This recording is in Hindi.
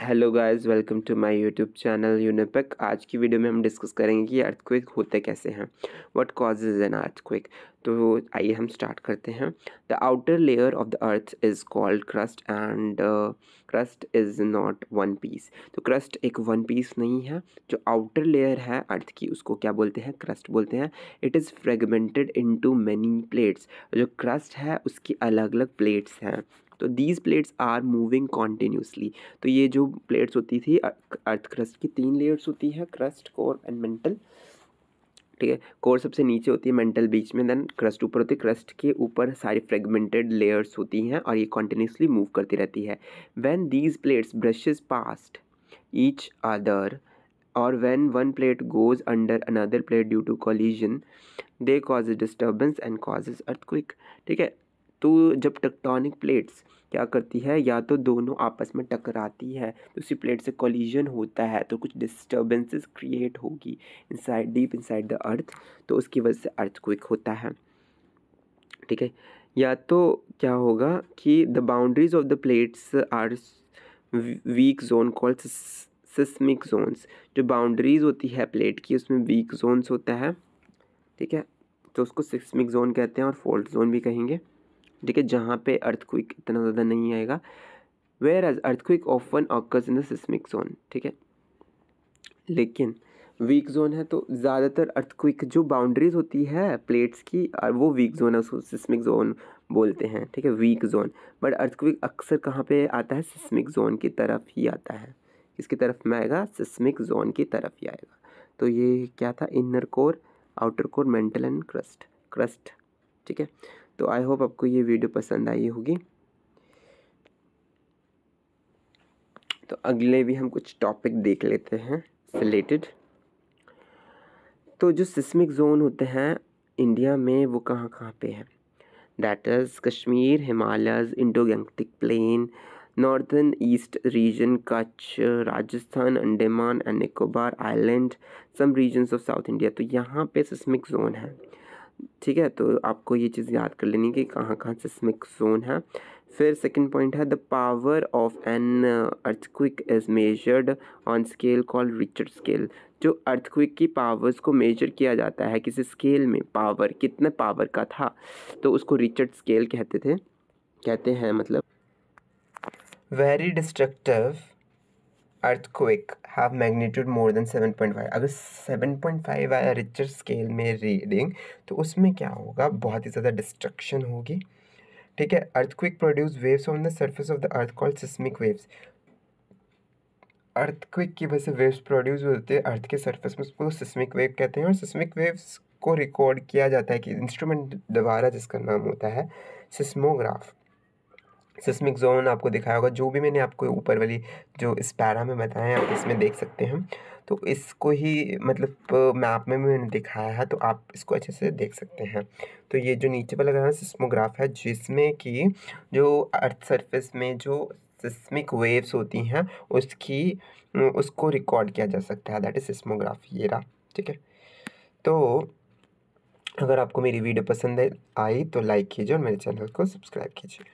Hello guys, welcome to my YouTube channel Unipic. आज की वीडियो में हम डिस्कस करेंगे कि अर्थक्वेक होते कैसे हैं, व्हाट कॉजेज एन अर्थक्वेक। तो आइए हम स्टार्ट करते हैं। The outer layer of the earth is called crust and crust is not one piece. तो क्रस्ट एक वन पीस नहीं है। जो आउटर लेयर है अर्थ की उसको क्या बोलते हैं? क्रस्ट बोलते हैं। It is fragmented into many plates. जो क्रस्ट है उसकी अलग अलग प्लेट्स हैं। तो these plates are moving continuously. तो ये जो प्लेट्स होती थी अर्थ क्रस्ट की 3 लेयर्स होती है, क्रस्ट, कोर एंड मेंटल। ठीक है, कोर सबसे नीचे होती है, मेंटल बीच में, देन क्रस्ट ऊपर होती है। क्रस्ट के ऊपर सारी फ्रेगमेंटेड लेयर्स होती हैं और ये कॉन्टीन्यूसली मूव करती रहती है। When these plates brushes past each other और when one plate goes under another plate due to collision, they cause a disturbance and causes earthquake। ठीक है, तो जब टेक्टोनिक प्लेट्स क्या करती है, या तो दोनों आपस में टकराती है तो उसी प्लेट से कोलिजन होता है तो कुछ डिस्टर्बेंसेस क्रिएट होगी inside, deep inside the earth, तो उसकी वजह से अर्थक्वेक होता है। ठीक है, या तो क्या होगा कि the boundaries of the plates are weak zone called seismic zones. जो बाउंड्रीज होती है प्लेट की उसमें वीक जोन्स होता है। ठीक है, तो उसको सिस्मिक जोन कहते हैं और फॉल्ट जोन भी कहेंगे। ठीक है, जहाँ पे अर्थक्वेक इतना ज़्यादा नहीं आएगा। Whereas earthquake often occurs in the seismic zone. ठीक है, लेकिन वीक जोन है तो ज़्यादातर अर्थक्वेक जो बाउंड्रीज होती है प्लेट्स की वो वीक जोन है, उसको सिस्मिक जोन बोलते हैं। ठीक है, वीक जोन। बट अर्थक्वेक अक्सर कहाँ पे आता है? सिस्मिक जोन की तरफ ही आता है। किसकी तरफ में आएगा? सिस्मिक जोन की तरफ ही आएगा। तो ये क्या था? Inner core, outer core, mental and crust. ठीक है, तो आई होप आपको ये वीडियो पसंद आई होगी। तो अगले भी हम कुछ टॉपिक देख लेते हैं रिलेटेड। तो जो सिस्मिक जोन होते हैं इंडिया में वो कहाँ कहाँ पे है? That is Kashmir, Himalayas, Indo Gangetic plain, northern east region, Kutch, Rajasthan, Andaman and Nicobar island, some regions of south India. तो यहाँ पे सिस्मिक जोन है। ठीक है, तो आपको ये चीज़ याद कर लेनी कि कहाँ कहाँ सिस्मिक जोन है। फिर सेकंड पॉइंट है the power of an earthquake is measured on scale called Richard scale. जो अर्थक्वेक की पावर्स को मेजर किया जाता है किसी स्केल में, पावर कितने पावर का था, तो उसको रिचर्ड स्केल कहते हैं मतलब। Very destructive earthquake have magnitude more than 7.5। अगर 7.5 आया रिचर्ड स्केल में रीडिंग तो उसमें क्या होगा? बहुत ही ज़्यादा डिस्ट्रक्शन होगी। ठीक है, earthquake produce waves on the surface of the earth called seismic waves. Earthquake की वजह से वेव्स प्रोड्यूस होते हैं अर्थ के सरफेस में, उसको सिस्मिक वेव कहते हैं। और सिस्मिक वेव्स को रिकॉर्ड किया जाता है कि इंस्ट्रूमेंट द्वारा, जिसका नाम होता है सिस्मोग्राफ। सिस्मिक जोन आपको दिखाया होगा, जो भी मैंने आपको ऊपर वाली जो इस पैरा में बताया आप इसमें देख सकते हैं। तो इसको ही मतलब मैप में मैंने दिखाया है, तो आप इसको अच्छे से देख सकते हैं। तो ये जो नीचे वाला है सिस्मोग्राफ है, जिसमें कि जो अर्थ सरफेस में जो सिस्मिक वेव्स होती हैं उसको रिकॉर्ड किया जा सकता है। दैट इज सिस्मोग्राफ, ये रहा। ठीक है, तो अगर आपको मेरी वीडियो पसंद आई तो लाइक कीजिए और मेरे चैनल को सब्सक्राइब कीजिए।